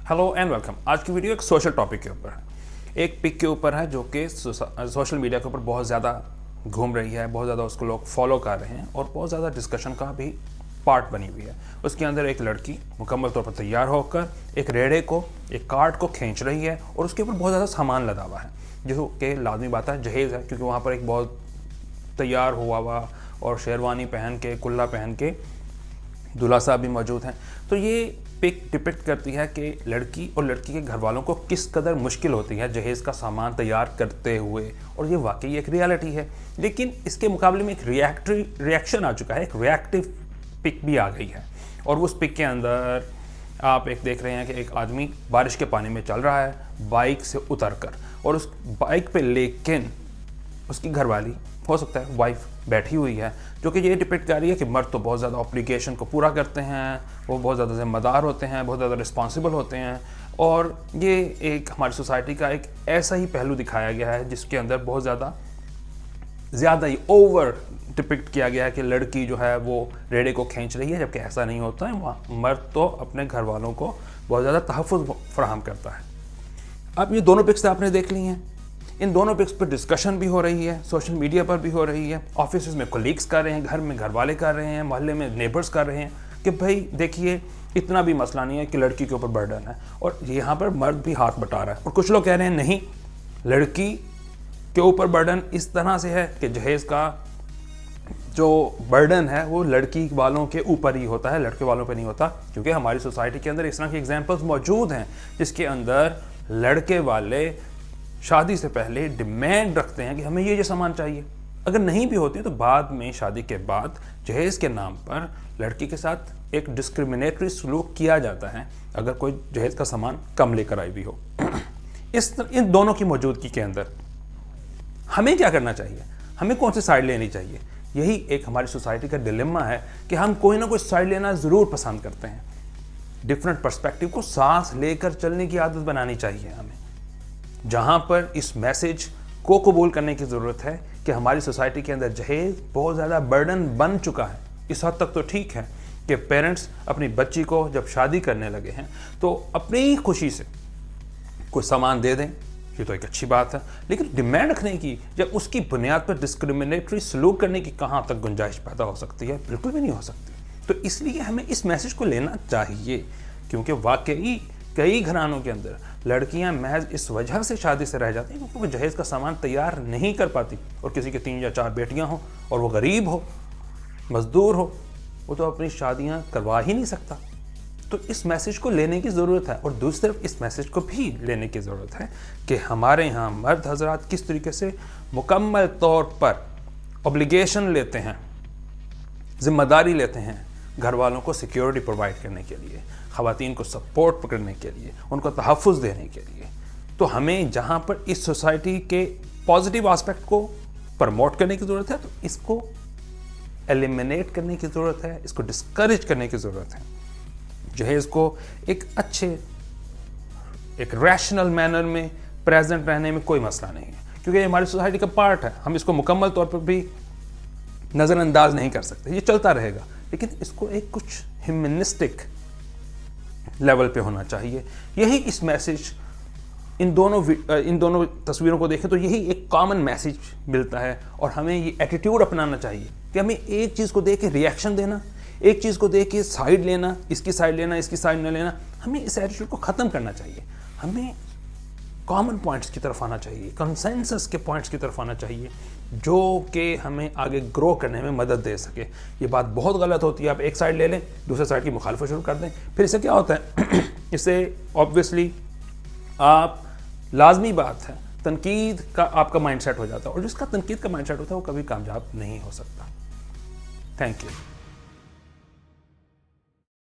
Hello and welcome. आज की video एक सोशल टॉपिक के ऊपर है, एक पिक के ऊपर है जो कि सोशल मीडिया के ऊपर बहुत ज़्यादा घूम रही है, बहुत ज़्यादा उसको लोग फॉलो कर रहे हैं और बहुत ज़्यादा डिस्कशन का भी पार्ट बनी हुई है। उसके अंदर एक लड़की मुकम्मल तौर पर तैयार होकर एक रेड़े को, एक कार्ट को खींच रही है और उसके ऊपर बहुत ज़्यादा सामान लदा हुआ है, जो कि लाजमी बात है, जहेज़ है, क्योंकि वहाँ पर एक बहुत तैयार हुआ और शेरवानी पहन के, कुल्ला पहन के दूल्हा साहब भी मौजूद हैं। तो ये पिक डिपिक्ट करती है कि लड़की और लड़की के घर वालों को किस कदर मुश्किल होती है जहेज़ का सामान तैयार करते हुए, और ये वाकई एक रियलिटी है। लेकिन इसके मुकाबले में एक रिएक्शन आ चुका है, एक रिएक्टिव पिक भी आ गई है। और उस पिक के अंदर आप एक देख रहे हैं कि एक आदमी बारिश के पानी में चल रहा है बाइक से उतर कर, और उस बाइक पे लेकिन उसकी घरवाली, हो सकता है वाइफ, बैठी हुई है, जो कि ये डिपेंड कर रही है कि मर्द तो बहुत ज़्यादा ऑब्लिगेशन को पूरा करते हैं, वो बहुत ज़्यादा ज़िम्मेदार होते हैं, बहुत ज़्यादा रिस्पॉन्सिबल होते हैं। और ये एक हमारी सोसाइटी का एक ऐसा ही पहलू दिखाया गया है जिसके अंदर बहुत ज़्यादा ही ओवर डिपिक्ट किया गया है कि लड़की जो है वो रेड़े को खींच रही है, जबकि ऐसा नहीं होता है। वहाँ मर्द तो अपने घर वालों को बहुत ज़्यादा तहफ़्फ़ुज़ फराहम करता है। अब ये दोनों पिक्स आपने देख ली हैं, इन दोनों पिक्स पर डिस्कशन भी हो रही है, सोशल मीडिया पर भी हो रही है, ऑफिस में कोलीग्स कर रहे हैं, घर में घर वाले कर रहे हैं, मोहल्ले में नेबर्स कर रहे हैं कि भाई देखिए इतना भी मसला नहीं है कि लड़की के ऊपर बर्डन है, और यहाँ पर मर्द भी हाथ बटा रहा है। और कुछ लोग कह रहे हैं नहीं, लड़की के ऊपर बर्डन इस तरह से है कि जहेज़ का जो बर्डन है वो लड़की वालों के ऊपर ही होता है, लड़के वालों पर नहीं होता। क्योंकि हमारी सोसाइटी के अंदर इस तरह की एग्जाम्पल्स मौजूद हैं जिसके अंदर लड़के वाले शादी से पहले डिमांड रखते हैं कि हमें ये सामान चाहिए। अगर नहीं भी होती तो बाद में, शादी के बाद, जहेज़ के नाम पर लड़की के साथ एक डिस्क्रिमिनेटरी सलूक किया जाता है अगर कोई जहेज़ का सामान कम लेकर आई भी हो। इन दोनों की मौजूदगी के अंदर हमें क्या करना चाहिए, हमें कौन सी साइड लेनी चाहिए? यही एक हमारी सोसाइटी का डिलेमा है कि हम कोई ना कोई साइड लेना ज़रूर पसंद करते हैं। डिफरेंट पर्सपेक्टिव को सांस लेकर चलने की आदत बनानी चाहिए हमें, जहां पर इस मैसेज को कबूल करने की ज़रूरत है कि हमारी सोसाइटी के अंदर जहेज़ बहुत ज़्यादा बर्डन बन चुका है। इस हद तक तो ठीक है कि पेरेंट्स अपनी बच्ची को जब शादी करने लगे हैं तो अपनी खुशी से कोई सामान दे दें, ये तो एक अच्छी बात है, लेकिन डिमांड रखने की, जब उसकी बुनियाद पर डिस्क्रिमिनेटरी सलूक करने की कहाँ तक गुंजाइश पैदा हो सकती है? बिल्कुल भी नहीं हो सकती। तो इसलिए हमें इस मैसेज को लेना चाहिए, क्योंकि वाकई कई घरानों के अंदर लड़कियां महज इस वजह से शादी से रह जाती हैं क्योंकि वो जहेज़ का सामान तैयार नहीं कर पाती, और किसी के 3 या 4 बेटियां हो और वो गरीब हो, मजदूर हो, वो तो अपनी शादियां करवा ही नहीं सकता। तो इस मैसेज को लेने की ज़रूरत है, और दूसरी तरफ इस मैसेज को भी लेने की ज़रूरत है कि हमारे यहाँ मर्द हजरात किस तरीके से मुकम्मल तौर पर ऑब्लिगेशन लेते हैं, जिम्मेदारी लेते हैं घर वालों को सिक्योरिटी प्रोवाइड करने के लिए, ख़वातीन को सपोर्ट करने के लिए, उनको तहफ़्फ़ुज़ देने के लिए। तो हमें जहाँ पर इस सोसाइटी के पॉजिटिव एस्पेक्ट को प्रमोट करने की ज़रूरत है, तो इसको एलिमिनेट करने की ज़रूरत है, इसको डिस्करेज करने की ज़रूरत है। जहेज़ को एक अच्छे, एक रैशनल मैनर में प्रेजेंट रहने में कोई मसला नहीं है, क्योंकि ये हमारी सोसाइटी का पार्ट है। हम इसको मुकम्मल तौर पर भी नज़रअंदाज नहीं कर सकते, ये चलता रहेगा, लेकिन इसको एक कुछ ह्यूमनिस्टिक लेवल पे होना चाहिए। यही इस मैसेज, इन दोनों तस्वीरों को देखें तो यही एक कॉमन मैसेज मिलता है, और हमें ये एटीट्यूड अपनाना चाहिए कि हमें एक चीज़ को देख के रिएक्शन देना, एक चीज़ को देख के साइड लेना, इसकी साइड लेना, इसकी साइड न लेना, हमें इस एटीट्यूड को ख़त्म करना चाहिए। हमें कॉमन पॉइंट्स की तरफ आना चाहिए, कंसेंसस के पॉइंट्स की तरफ आना चाहिए, जो कि हमें आगे ग्रो करने में मदद दे सके। ये बात बहुत गलत होती है, आप एक साइड ले लें, दूसरे साइड की मुखालफत शुरू कर दें, फिर इससे क्या होता है इससे ऑब्वियसली आप, लाजमी बात है, तनकीद का आपका माइंडसेट हो जाता है, और जिसका तनकीद का माइंडसेट होता है वो कभी कामयाब नहीं हो सकता। Thank you.